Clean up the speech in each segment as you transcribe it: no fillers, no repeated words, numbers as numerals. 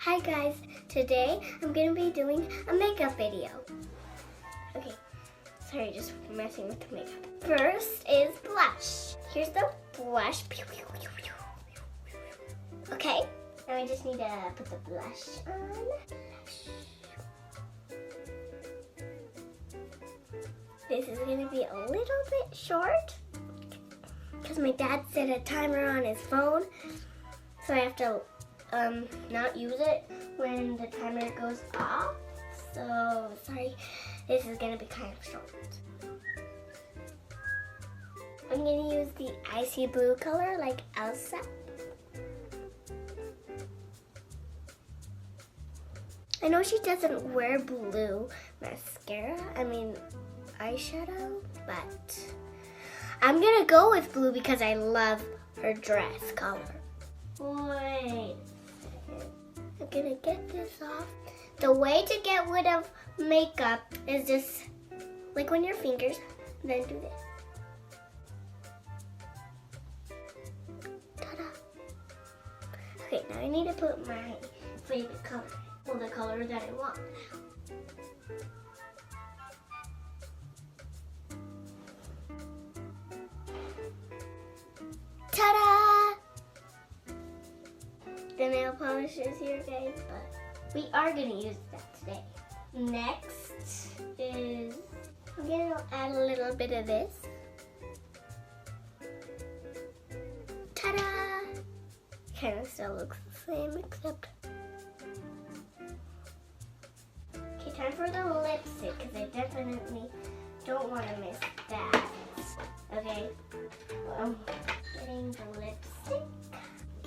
Hi guys, today I'm going to be doing a makeup video. Okay, sorry, just messing with the makeup. First is blush. Here's the blush. Okay, now I just need to put the blush on. This is going to be a little bit short because my dad set a timer on his phone, so I have to not use it when the timer goes off. So sorry, this is gonna be kind of short. I'm gonna use the icy blue color like Elsa. I know she doesn't wear blue eyeshadow, but I'm gonna go with blue because I love her dress color. Wait. I'm gonna get this off. The way to get rid of makeup is just like on your fingers, then do this. Ta-da! Okay, now I need to put my favorite color, or the color that I want. Ta-da! The nail polish is here, guys, but we are going to use that today. Next is, I'm going to add a little bit of this. Ta-da! Kind of still looks the same, except... Okay, time for the lipstick, because I definitely don't want to miss that. Okay, I'm getting the lipstick.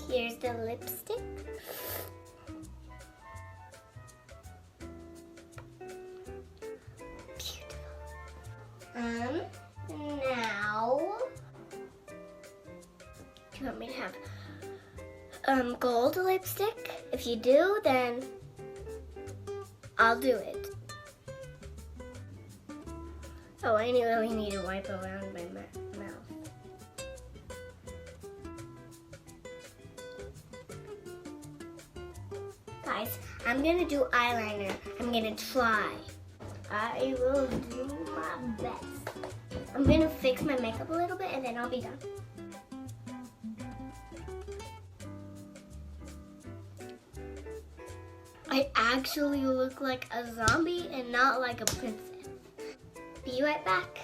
Here's the lipstick. Beautiful. Now, do you want me to have gold lipstick? If you do, then I'll do it. Oh, I really need to wipe around my mouth. Guys, I'm gonna do eyeliner. I'm gonna try. I will do my best. I'm gonna fix my makeup a little bit and then I'll be done. I actually look like a zombie and not like a princess. Be right back.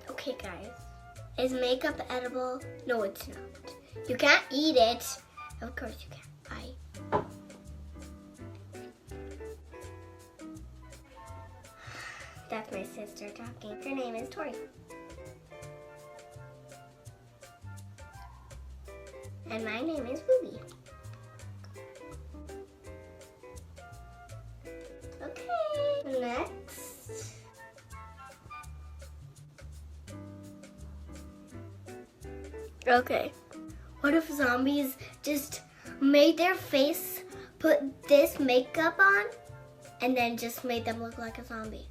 Okay, guys. Is makeup edible? No, it's not. You can't eat it. Of course you can. That's my sister talking. Her name is Tori. And my name is Ruby. Okay, next. Okay, what if zombies just made their face put this makeup on and then just made them look like a zombie?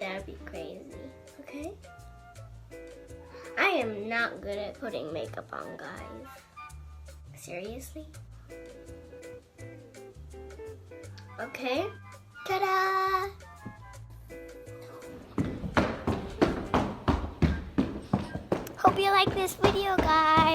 That'd be crazy, okay? I am not good at putting makeup on, guys. Seriously? Okay, ta-da! Hope you like this video, guys.